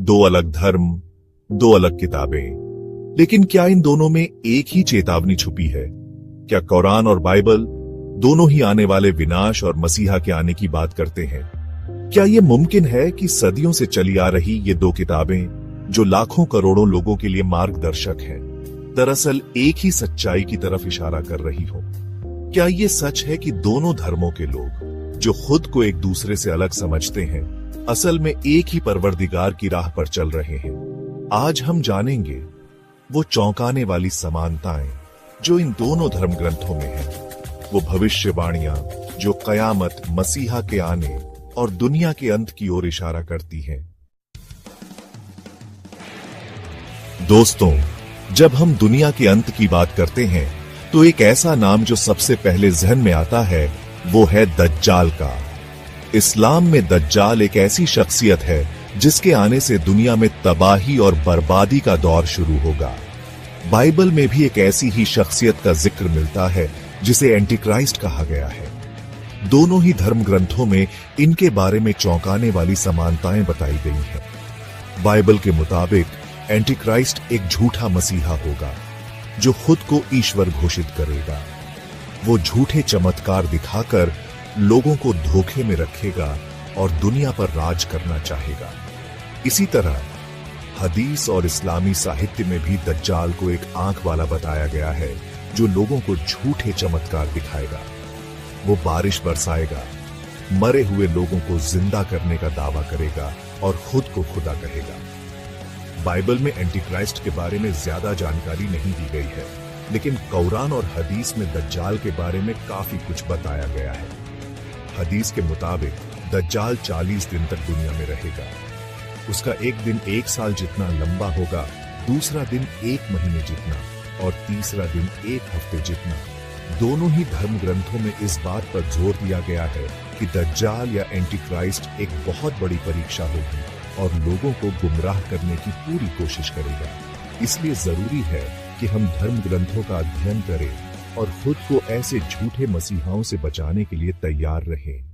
दो अलग धर्म, दो अलग किताबें। लेकिन क्या इन दोनों में एक ही चेतावनी छुपी है? क्या कुरान और बाइबल दोनों ही आने वाले विनाश और मसीहा के आने की बात करते हैं? क्या यह मुमकिन है कि सदियों से चली आ रही ये दो किताबें, जो लाखों करोड़ों लोगों के लिए मार्गदर्शक हैं, दरअसल एक ही सच्चाई की तरफ इशारा कर रही हो? क्या ये सच है कि दोनों धर्मों के लोग, जो खुद को एक दूसरे से अलग समझते हैं, असल में एक ही परवरदिगार की राह पर चल रहे हैं? आज हम जानेंगे वो चौंकाने वाली समानताएं जो इन दोनों धर्म ग्रंथों में हैं, वो भविष्यवाणियां जो कयामत, मसीहा के आने और दुनिया के अंत की ओर इशारा करती हैं। दोस्तों, जब हम दुनिया के अंत की बात करते हैं तो एक ऐसा नाम जो सबसे पहले जहन में आता है वो है दज्जाल का। इस्लाम में दज्जाल एक ऐसी शख्सियत है जिसके आने से दुनिया में तबाही और बर्बादी का दौर शुरू होगा। बाइबल में भी एक ऐसी ही शख्सियत का जिक्र मिलता है जिसे एंटीक्राइस्ट कहा गया है। दोनों ही धर्म ग्रंथों में इनके बारे में चौंकाने वाली समानताएं बताई गई हैं। बाइबल के मुताबिक एंटीक्राइस्ट एक झूठा मसीहा होगा जो खुद को ईश्वर घोषित करेगा। वो झूठे चमत्कार दिखाकर लोगों को धोखे में रखेगा और दुनिया पर राज करना चाहेगा। इसी तरह हदीस और इस्लामी साहित्य में भी दज्जाल को एक आंख वाला बताया गया है जो लोगों को झूठे चमत्कार दिखाएगा। वो बारिश बरसाएगा, मरे हुए लोगों को जिंदा करने का दावा करेगा और खुद को खुदा कहेगा। बाइबल में एंटीक्राइस्ट के बारे में ज्यादा जानकारी नहीं दी गई है, लेकिन कुरान और हदीस में दज्जाल के बारे में काफी कुछ बताया गया है। हदीस के मुताबिक दज्जाल 40 दिन तक दुनिया में रहेगा। उसका एक दिन 1 साल जितना लंबा होगा, दूसरा दिन 1 महीने जितना और तीसरा दिन 1 हफ्ते जितना। दोनों ही धर्म ग्रंथों में इस बात पर जोर दिया गया है कि दज्जाल या एंटीक्राइस्ट एक बहुत बड़ी परीक्षा होगी और लोगों को गुमराह करने की पूरी कोशिश करेगा। इसलिए जरूरी है कि हम धर्म ग्रंथों का अध्ययन करें और खुद को ऐसे झूठे मसीहाओं से बचाने के लिए तैयार रहें।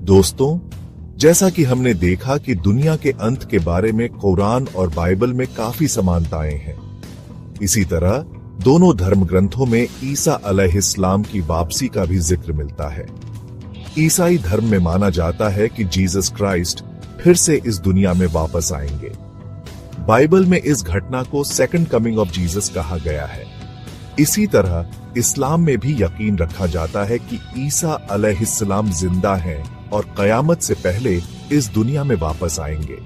दोस्तों, जैसा कि हमने देखा कि दुनिया के अंत के बारे में कुरान और बाइबल में काफी समानताएं हैं, इसी तरह दोनों धर्म ग्रंथों में ईसा अलैहिस्सलाम की वापसी का भी जिक्र मिलता है। ईसाई धर्म में माना जाता है कि जीसस क्राइस्ट फिर से इस दुनिया में वापस आएंगे। बाइबल में इस घटना को सेकंड कमिंग ऑफ जीसस कहा गया है। इसी तरह इस्लाम में भी यकीन रखा जाता है कि ईसा अलैहिस्सलाम जिंदा हैं और कयामत से पहले इस दुनिया में वापस आएंगे।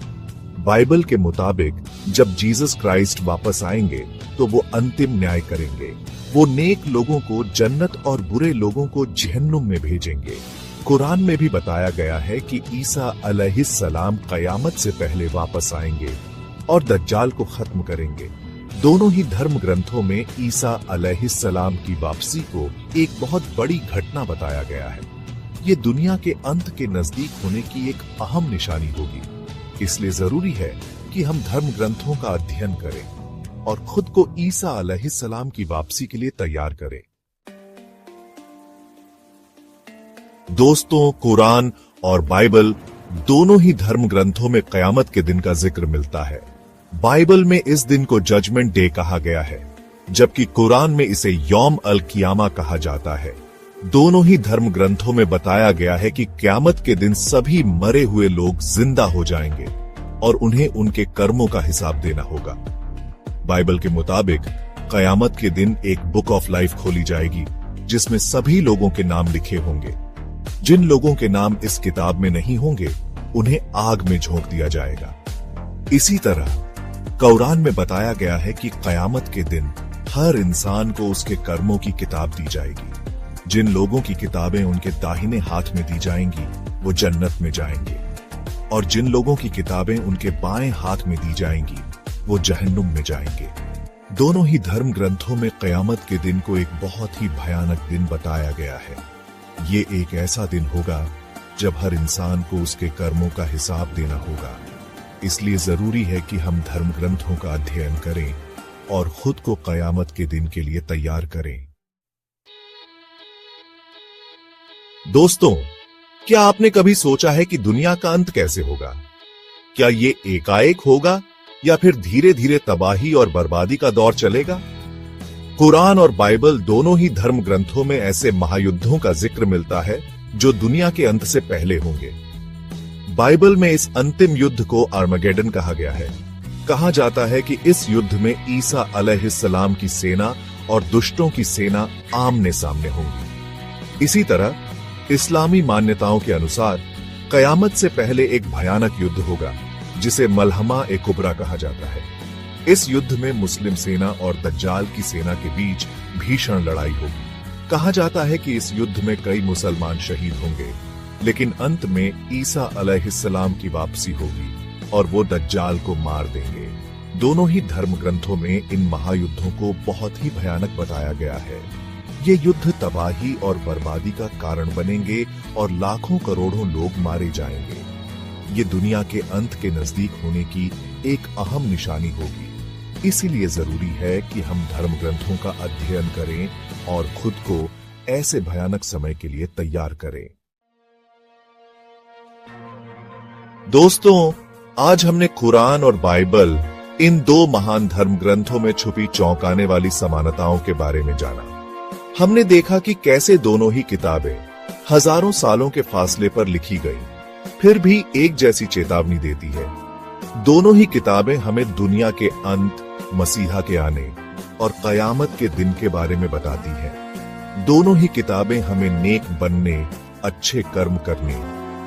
बाइबल के मुताबिक जब जीसस क्राइस्ट वापस आएंगे तो वो अंतिम न्याय करेंगे। वो नेक लोगों को जन्नत और बुरे लोगों को जहन्नुम में भेजेंगे। कुरान में भी बताया गया है कि ईसा अलैहिस्सलाम कयामत से पहले वापस आएंगे और दज्जाल को खत्म करेंगे। दोनों ही धर्म ग्रंथों में ईसा अलैहिस्सलाम की वापसी को एक बहुत बड़ी घटना बताया गया है। ये दुनिया के अंत के नजदीक होने की एक अहम निशानी होगी। इसलिए जरूरी है कि हम धर्म ग्रंथों का अध्ययन करें और खुद को ईसा अलैहिस्सलाम की वापसी के लिए तैयार करें। दोस्तों, कुरान और बाइबल दोनों ही धर्म ग्रंथों में कयामत के दिन का जिक्र मिलता है। बाइबल में इस दिन को जजमेंट डे कहा गया है, जबकि कुरान में इसे यौम अल कियामा कहा जाता है। दोनों ही धर्म ग्रंथों में बताया गया है कि क़यामत के दिन सभी मरे हुए लोग जिंदा हो जाएंगे और उन्हें उनके कर्मों का हिसाब देना होगा। बाइबल के मुताबिक क़यामत के दिन एक बुक ऑफ लाइफ खोली जाएगी जिसमें सभी लोगों के नाम लिखे होंगे। जिन लोगों के नाम इस किताब में नहीं होंगे उन्हें आग में झोंक दिया जाएगा। इसी तरह कुरान में बताया गया है कि क़यामत के दिन हर इंसान को उसके कर्मों की किताब दी जाएगी। जिन लोगों की किताबें उनके दाहिने हाथ में दी जाएंगी वो जन्नत में जाएंगे और जिन लोगों की किताबें उनके बाएं हाथ में दी जाएंगी वो जहन्नुम में जाएंगे। दोनों ही धर्म ग्रंथों में क़यामत के दिन को एक बहुत ही भयानक दिन बताया गया है। ये एक ऐसा दिन होगा जब हर इंसान को उसके कर्मों का हिसाब देना होगा। इसलिए जरूरी है कि हम धर्म ग्रंथों का अध्ययन करें और खुद को क़यामत के दिन के लिए तैयार करें। दोस्तों, क्या आपने कभी सोचा है कि दुनिया का अंत कैसे होगा? क्या ये एकाएक होगा या फिर धीरे धीरे तबाही और बर्बादी का दौर चलेगा? कुरान और बाइबल दोनों ही धर्म ग्रंथों में ऐसे महायुद्धों का जिक्र मिलता है जो दुनिया के अंत से पहले होंगे। बाइबल में इस अंतिम युद्ध को आर्मगेडन कहा गया है। कहा जाता है कि इस युद्ध में ईसा अलैहिस्सलाम की सेना और दुष्टों की सेना आमने सामने होंगी। इसी तरह इस्लामी मान्यताओं के अनुसार कयामत से पहले एक भयानक युद्ध होगा जिसे मलहमा ए कुबरा कहा जाता है। इस युद्ध में मुस्लिम सेना और दज्जाल की सेना के बीच भीषण लड़ाई होगी। कहा जाता है कि इस युद्ध में कई मुसलमान शहीद होंगे, लेकिन अंत में ईसा अलैहिस्सलाम की वापसी होगी और वो दज्जाल को मार देंगे। दोनों ही धर्म ग्रंथों में इन महायुद्धों को बहुत ही भयानक बताया गया है। ये युद्ध तबाही और बर्बादी का कारण बनेंगे और लाखों करोड़ों लोग मारे जाएंगे। ये दुनिया के अंत के नजदीक होने की एक अहम निशानी होगी। इसीलिए जरूरी है कि हम धर्म ग्रंथों का अध्ययन करें और खुद को ऐसे भयानक समय के लिए तैयार करें। दोस्तों, आज हमने कुरान और बाइबल, इन दो महान धर्म ग्रंथों में छुपी चौंकाने वाली समानताओं के बारे में जाना। हमने देखा कि कैसे दोनों ही किताबें हजारों सालों के फासले पर लिखी गई, फिर भी एक जैसी चेतावनी देती है। दोनों ही किताबें हमें दुनिया के अंत, मसीहा के आने और कयामत के दिन के बारे में बताती हैं। दोनों ही किताबें हमें नेक बनने, अच्छे कर्म करने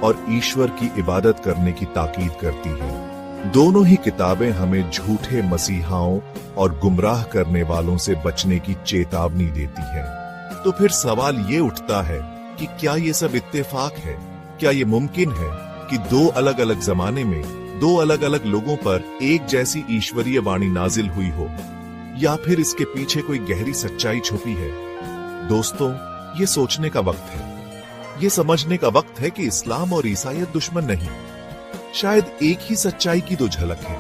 और ईश्वर की इबादत करने की ताकीद करती हैं। दोनों ही किताबें हमें झूठे मसीहाओं और गुमराह करने वालों से बचने की चेतावनी देती हैं। तो फिर सवाल ये उठता है कि क्या ये सब इत्तेफाक है? क्या ये मुमकिन है कि दो अलग अलग जमाने में दो अलग अलग लोगों पर एक जैसी ईश्वरीय वाणी नाजिल हुई हो, या फिर इसके पीछे कोई गहरी सच्चाई छुपी है? दोस्तों, ये सोचने का वक्त है। ये समझने का वक्त है कि इस्लाम और ईसाईयत दुश्मन नहीं, शायद एक ही सच्चाई की दो झलक है।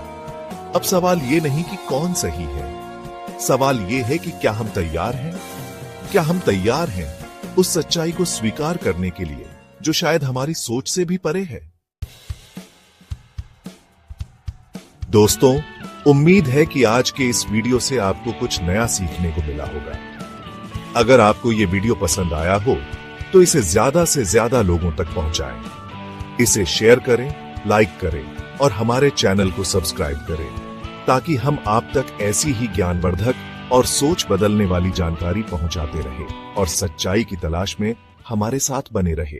अब सवाल ये नहीं कि कौन सही है, सवाल ये है कि क्या हम तैयार हैं? क्या हम तैयार हैं उस सच्चाई को स्वीकार करने के लिए जो शायद हमारी सोच से भी परे है? दोस्तों, उम्मीद है कि आज के इस वीडियो से आपको कुछ नया सीखने को मिला होगा। अगर आपको ये वीडियो पसंद आया हो तो इसे ज्यादा से ज्यादा लोगों तक पहुंचाएं। इसे शेयर करें, लाइक करें और हमारे चैनल को सब्सक्राइब करें, ताकि हम आप तक ऐसी ही ज्ञानवर्धक और सोच बदलने वाली जानकारी पहुंचाते रहें और सच्चाई की तलाश में हमारे साथ बने रहें।